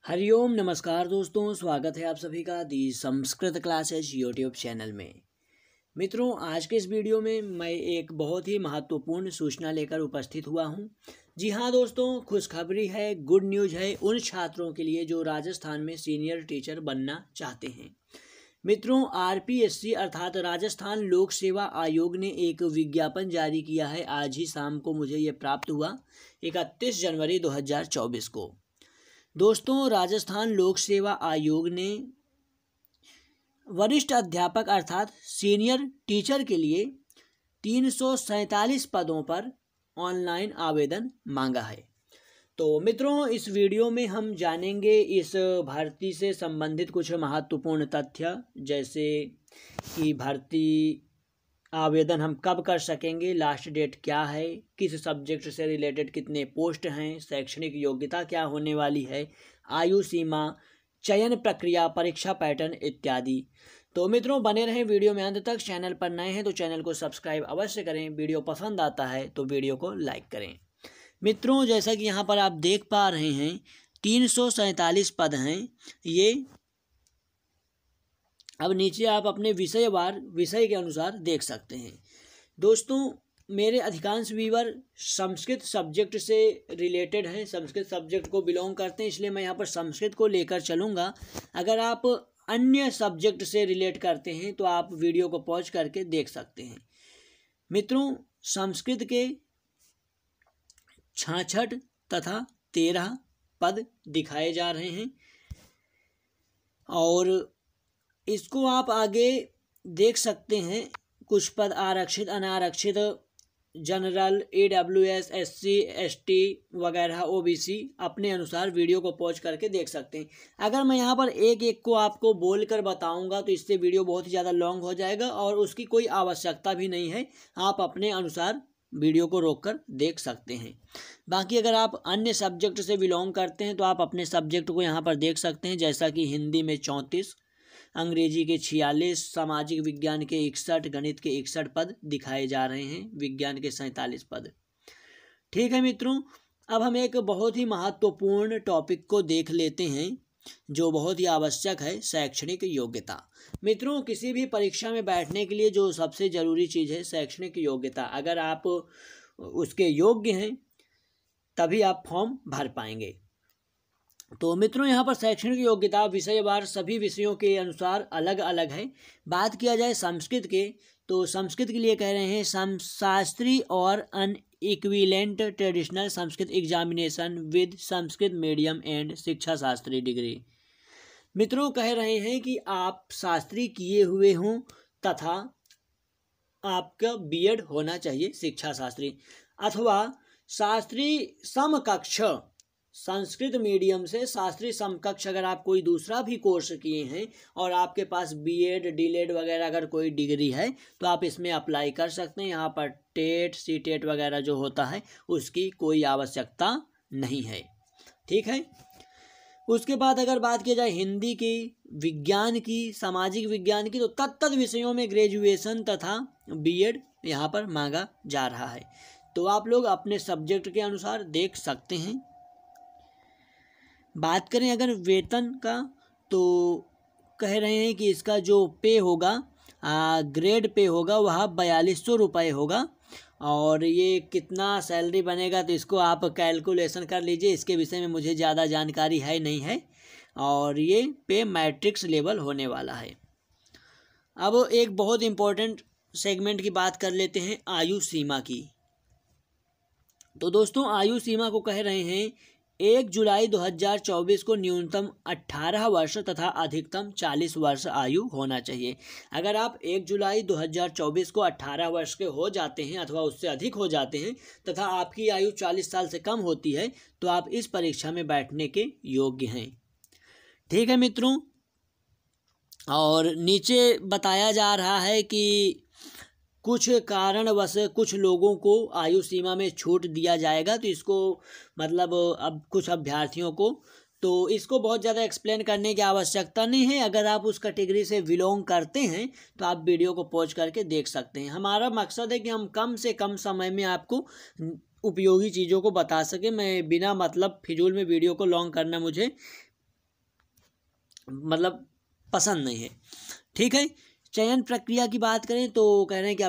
हरिओम नमस्कार दोस्तों, स्वागत है आप सभी का दी संस्कृत क्लासेस यूट्यूब चैनल में। मित्रों, आज के इस वीडियो में मैं एक बहुत ही महत्वपूर्ण सूचना लेकर उपस्थित हुआ हूं। जी हां दोस्तों, खुशखबरी है, गुड न्यूज़ है उन छात्रों के लिए जो राजस्थान में सीनियर टीचर बनना चाहते हैं। मित्रों, आरपीएससी अर्थात राजस्थान लोक सेवा आयोग ने एक विज्ञापन जारी किया है। आज ही शाम को मुझे ये प्राप्त हुआ, 31 जनवरी 2024 को। दोस्तों, राजस्थान लोक सेवा आयोग ने वरिष्ठ अध्यापक अर्थात सीनियर टीचर के लिए 347 पदों पर ऑनलाइन आवेदन मांगा है। तो मित्रों, इस वीडियो में हम जानेंगे इस भर्ती से संबंधित कुछ महत्वपूर्ण तथ्य, जैसे कि भर्ती आवेदन हम कब कर सकेंगे, लास्ट डेट क्या है, किस सब्जेक्ट से रिलेटेड कितने पोस्ट हैं, शैक्षणिक योग्यता क्या होने वाली है, आयु सीमा, चयन प्रक्रिया, परीक्षा पैटर्न इत्यादि। तो मित्रों, बने रहें वीडियो में अंत तक। चैनल पर नए हैं तो चैनल को सब्सक्राइब अवश्य करें। वीडियो पसंद आता है तो वीडियो को लाइक करें। मित्रों, जैसा कि यहाँ पर आप देख पा रहे हैं, 347 पद हैं ये। अब नीचे आप अपने विषय के अनुसार देख सकते हैं। दोस्तों, मेरे अधिकांश व्यूअर संस्कृत सब्जेक्ट से रिलेटेड हैं, संस्कृत सब्जेक्ट को बिलोंग करते हैं, इसलिए मैं यहाँ पर संस्कृत को लेकर चलूँगा। अगर आप अन्य सब्जेक्ट से रिलेट करते हैं तो आप वीडियो को पॉज करके देख सकते हैं। मित्रों, संस्कृत के 66 तथा 13 पद दिखाए जा रहे हैं और इसको आप आगे देख सकते हैं। कुछ पद आरक्षित, अनारक्षित, जनरल, AWS, SC, ST वगैरह, OBC, अपने अनुसार वीडियो को पॉज करके देख सकते हैं। अगर मैं यहाँ पर एक एक को आपको बोल कर बताऊँगा तो इससे वीडियो बहुत ही ज़्यादा लॉन्ग हो जाएगा और उसकी कोई आवश्यकता भी नहीं है। आप अपने अनुसार वीडियो को रोककर देख सकते हैं। बाकी अगर आप अन्य सब्जेक्ट से बिलोंग करते हैं तो आप अपने सब्जेक्ट को यहाँ पर देख सकते हैं, जैसा कि हिंदी में 34, अंग्रेजी के 46, सामाजिक विज्ञान के 61, गणित के 61 पद दिखाए जा रहे हैं, विज्ञान के 47 पद। ठीक है मित्रों, अब हम एक बहुत ही महत्वपूर्ण टॉपिक को देख लेते हैं जो बहुत ही आवश्यक है, शैक्षणिक योग्यता। मित्रों, किसी भी परीक्षा में बैठने के लिए जो सबसे ज़रूरी चीज़ है शैक्षणिक योग्यता। अगर आप उसके योग्य हैं तभी आप फॉर्म भर पाएंगे। तो मित्रों, यहाँ पर शैक्षणिक योग्यता विषयवार सभी विषयों के अनुसार अलग अलग है। बात किया जाए संस्कृत के, तो संस्कृत के लिए कह रहे हैं शास्त्रीय और an equivalent traditional Sanskrit examination with Sanskrit medium and Shiksha Shastri degree. मित्रों, कह रहे हैं कि आप शास्त्री किए हुए हों तथा आपका BEd होना चाहिए, शिक्षा शास्त्री, अथवा शास्त्री समकक्ष संस्कृत मीडियम से शास्त्रीय समकक्ष अगर आप कोई दूसरा भी कोर्स किए हैं और आपके पास BEd, DLED वगैरह अगर कोई डिग्री है तो आप इसमें अप्लाई कर सकते हैं। यहाँ पर टेट, CTET वगैरह जो होता है उसकी कोई आवश्यकता नहीं है। ठीक है। उसके बाद अगर बात की जाए हिंदी की, विज्ञान की, सामाजिक विज्ञान की, तो तत्त विषयों में ग्रेजुएशन तथा BEd यहाँ पर मांगा जा रहा है। तो आप लोग अपने सब्जेक्ट के अनुसार देख सकते हैं। बात करें अगर वेतन का, तो कह रहे हैं कि इसका जो पे होगा, ग्रेड पे होगा, वह 4200 रुपये होगा। और ये कितना सैलरी बनेगा तो इसको आप कैलकुलेशन कर लीजिए, इसके विषय में मुझे ज़्यादा जानकारी है नहीं है। और ये पे मैट्रिक्स लेवल होने वाला है। अब एक बहुत इम्पोर्टेंट सेगमेंट की बात कर लेते हैं, आयु सीमा की। तो दोस्तों, आयु सीमा को कह रहे हैं 1 जुलाई 2024 को न्यूनतम 18 वर्ष तथा अधिकतम 40 वर्ष आयु होना चाहिए। अगर आप 1 जुलाई 2024 को 18 वर्ष के हो जाते हैं अथवा उससे अधिक हो जाते हैं तथा आपकी आयु 40 साल से कम होती है तो आप इस परीक्षा में बैठने के योग्य हैं। ठीक है मित्रों, और नीचे बताया जा रहा है कि कुछ कारणवश कुछ लोगों को आयु सीमा में छूट दिया जाएगा। तो इसको मतलब अब कुछ अभ्यर्थियों को, तो इसको बहुत ज़्यादा एक्सप्लेन करने की आवश्यकता नहीं है। अगर आप उस कैटेगरी से बिलोंग करते हैं तो आप वीडियो को पॉज करके देख सकते हैं। हमारा मकसद है कि हम कम से कम समय में आपको उपयोगी चीज़ों को बता सकें। मैं बिना मतलब फिजूल में वीडियो को लॉन्ग करना मुझे मतलब पसंद नहीं है। ठीक है, चयन प्रक्रिया की बात करें तो कह रहे हैं कि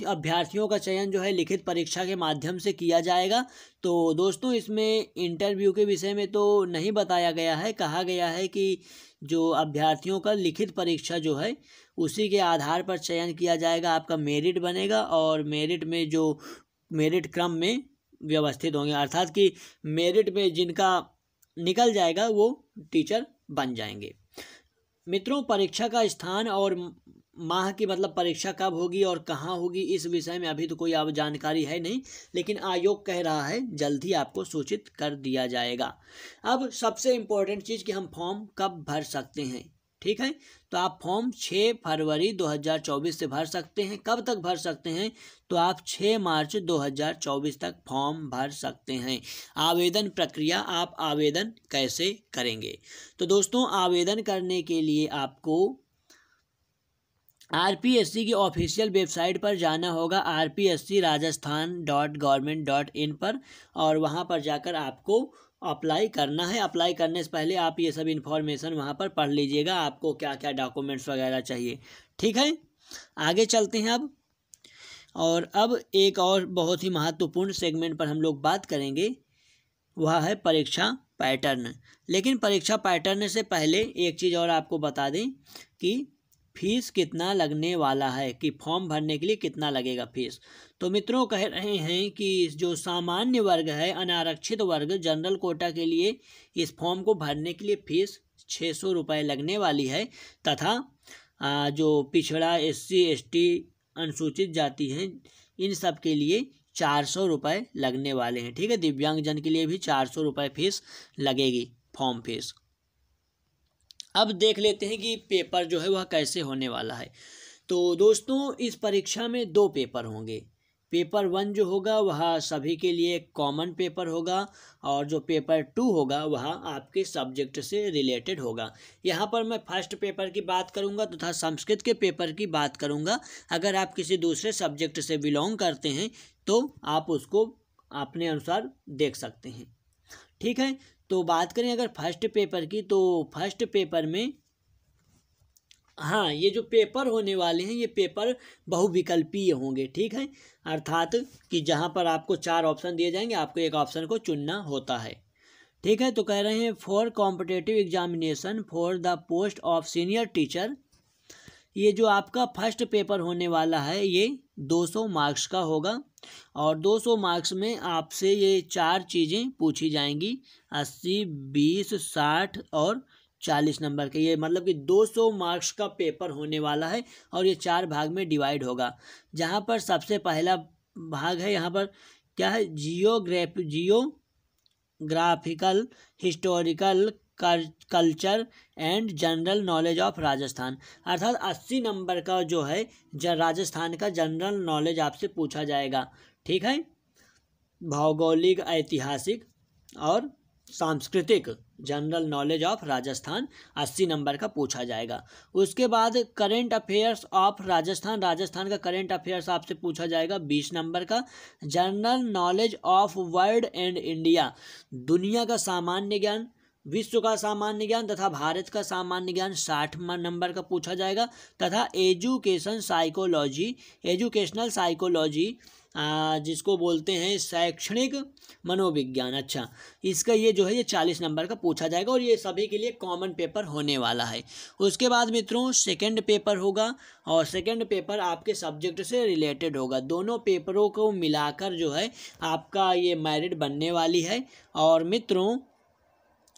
अभ्यर्थियों का चयन जो है लिखित परीक्षा के माध्यम से किया जाएगा। तो दोस्तों इसमें इंटरव्यू के विषय में तो नहीं बताया गया है, कहा गया है कि जो अभ्यर्थियों का लिखित परीक्षा जो है उसी के आधार पर चयन किया जाएगा, आपका मेरिट बनेगा और मेरिट में जो मेरिट क्रम में व्यवस्थित होंगे, अर्थात कि मेरिट में जिनका निकल जाएगा वो टीचर बन जाएंगे। मित्रों, परीक्षा का स्थान और माह की मतलब परीक्षा कब होगी और कहाँ होगी इस विषय में अभी तो कोई अब जानकारी है नहीं, लेकिन आयोग कह रहा है जल्द ही आपको सूचित कर दिया जाएगा। अब सबसे इम्पोर्टेंट चीज़ कि हम फॉर्म कब भर सकते हैं। ठीक है, तो आप फॉर्म 6 फरवरी 2024 से भर सकते हैं। कब तक भर सकते हैं, तो आप 6 मार्च 2024 तक फॉर्म भर सकते हैं। आवेदन प्रक्रिया, आप आवेदन कैसे करेंगे, तो दोस्तों आवेदन करने के लिए आपको आरपीएससी की ऑफिशियल वेबसाइट पर जाना होगा, rpscrajasthan.government.in पर, और वहां पर जाकर आपको अप्लाई करना है। अप्लाई करने से पहले आप ये सब इन्फॉर्मेशन वहां पर पढ़ लीजिएगा, आपको क्या क्या डॉक्यूमेंट्स वगैरह चाहिए। ठीक है, आगे चलते हैं अब एक और बहुत ही महत्वपूर्ण सेगमेंट पर हम लोग बात करेंगे, वह है परीक्षा पैटर्न। लेकिन परीक्षा पैटर्न से पहले एक चीज़ और आपको बता दें कि फीस कितना लगने वाला है, कि फॉर्म भरने के लिए कितना लगेगा फीस। तो मित्रों कह रहे हैं कि जो सामान्य वर्ग है, अनारक्षित वर्ग, जनरल कोटा के लिए इस फॉर्म को भरने के लिए फीस 600 रुपये लगने वाली है, तथा जो पिछड़ा SC ST अनुसूचित जाति हैं इन सब के लिए 400 रुपये लगने वाले हैं। ठीक है, दिव्यांगजन के लिए भी 400 रुपये फीस लगेगी, फॉर्म फीस। अब देख लेते हैं कि पेपर जो है वह कैसे होने वाला है। तो दोस्तों इस परीक्षा में 2 पेपर होंगे। पेपर 1 जो होगा वह सभी के लिए कॉमन पेपर होगा, और जो पेपर 2 होगा वह आपके सब्जेक्ट से रिलेटेड होगा। यहाँ पर मैं फर्स्ट पेपर की बात करूँगा तथा संस्कृत के पेपर की बात करूँगा। अगर आप किसी दूसरे सब्जेक्ट से बिलोंग करते हैं तो आप उसको अपने अनुसार देख सकते हैं। ठीक है, तो बात करें अगर फर्स्ट पेपर की, तो फर्स्ट पेपर में हाँ, ये जो पेपर होने वाले हैं ये पेपर बहुविकल्पीय होंगे। ठीक है, अर्थात कि जहाँ पर आपको 4 ऑप्शन दिए जाएंगे, आपको एक ऑप्शन को चुनना होता है। ठीक है, तो कह रहे हैं for competitive examination for the post of senior teacher, ये जो आपका फर्स्ट पेपर होने वाला है ये 200 मार्क्स का होगा, और 200 मार्क्स में आपसे ये 4 चीज़ें पूछी जाएंगी, 80, 20, 60 और 40 नंबर के। ये मतलब कि 200 मार्क्स का पेपर होने वाला है, और ये 4 भाग में डिवाइड होगा। जहाँ पर सबसे पहला भाग है, यहाँ पर क्या है, geographical, historical, culture and general knowledge of Rajasthan, अर्थात 80 नंबर का जो है राजस्थान का जनरल नॉलेज आपसे पूछा जाएगा। ठीक है, भौगोलिक, ऐतिहासिक और सांस्कृतिक general knowledge of Rajasthan 80 number का पूछा जाएगा। उसके बाद current affairs of Rajasthan, Rajasthan का करेंट अफेयर्स आपसे पूछा जाएगा 20 नंबर का। General knowledge of world and India, दुनिया का सामान्य ज्ञान, विश्व का सामान्य ज्ञान तथा भारत का सामान्य ज्ञान 60 नंबर का पूछा जाएगा। तथा एजुकेशनल साइकोलॉजी जिसको बोलते हैं शैक्षणिक मनोविज्ञान, अच्छा, इसका ये जो है ये 40 नंबर का पूछा जाएगा, और ये सभी के लिए कॉमन पेपर होने वाला है। उसके बाद मित्रों सेकंड पेपर होगा, और सेकंड पेपर आपके सब्जेक्ट से रिलेटेड होगा। दोनों पेपरों को मिलाकर जो है आपका ये मेरिट बनने वाली है। और मित्रों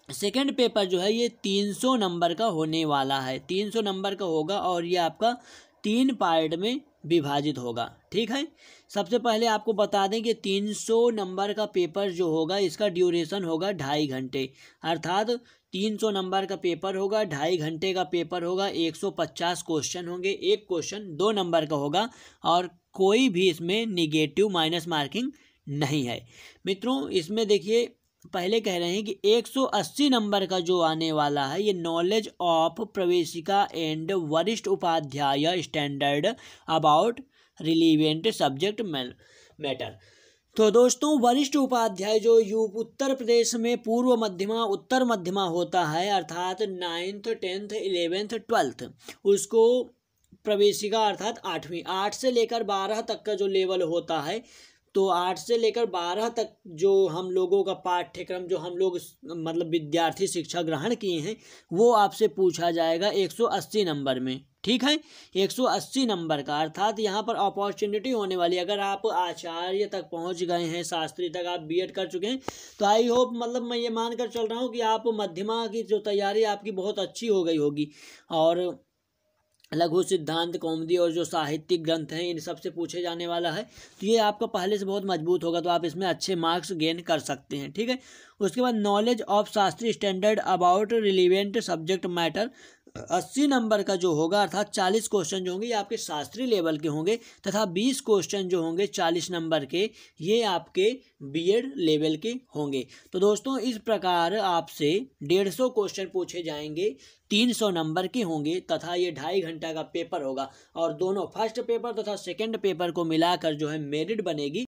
सेकंड पेपर जो है ये 300 नंबर का होने वाला है, 300 नंबर का होगा, और ये आपका 3 पार्ट में विभाजित होगा। ठीक है, सबसे पहले आपको बता दें कि 300 नंबर का पेपर जो होगा इसका ड्यूरेशन होगा 2.5 घंटे, अर्थात 300 नंबर का पेपर होगा, 2.5 घंटे का पेपर होगा, 150 क्वेश्चन होंगे, एक क्वेश्चन 2 नंबर का होगा, और कोई भी इसमें निगेटिव माइनस मार्किंग नहीं है। मित्रों इसमें देखिए पहले कह रहे हैं कि 180 नंबर का जो आने वाला है ये नॉलेज ऑफ प्रवेशिका एंड वरिष्ठ उपाध्याय standard about relevant subject matter. तो दोस्तों वरिष्ठ उपाध्याय जो उत्तर प्रदेश में पूर्व मध्यमा उत्तर मध्यमा होता है, अर्थात 9th 10th 11th 12th, उसको प्रवेशिका अर्थात 8वीं 8 से लेकर 12 तक का जो लेवल होता है, तो 8 से लेकर 12 तक जो हम लोगों का पाठ्यक्रम जो हम लोग मतलब विद्यार्थी शिक्षा ग्रहण किए हैं वो आपसे पूछा जाएगा 180 नंबर में। ठीक है, 180 नंबर का, अर्थात यहाँ पर अपॉर्चुनिटी होने वाली। अगर आप आचार्य तक पहुँच गए हैं, शास्त्री तक आप बीएड कर चुके हैं, तो आई होप मतलब मैं ये मान कर चल रहा हूँ कि आप मध्यमा की जो तैयारी आपकी बहुत अच्छी हो गई होगी। और लघु सिद्धांत, कौमुदी और जो साहित्यिक ग्रंथ हैं इन सब से पूछे जाने वाला है, तो ये आपका पहले से बहुत मजबूत होगा, तो आप इसमें अच्छे मार्क्स गेन कर सकते हैं। ठीक है, उसके बाद नॉलेज ऑफ शास्त्रीय standard about relevant subject matter, 80 number का जो होगा, अर्थात 40 क्वेश्चन जो होंगे ये आपके शास्त्रीय लेवल के होंगे, तथा 20 क्वेश्चन जो होंगे 40 नंबर के ये आपके बीएड लेवल के होंगे। तो दोस्तों इस प्रकार आपसे 150 क्वेश्चन पूछे जाएंगे, 300 नंबर के होंगे, तथा ये 2.5 घंटा का पेपर होगा, और दोनों फर्स्ट पेपर तथा सेकंड पेपर को मिलाकर जो है मेरिट बनेगी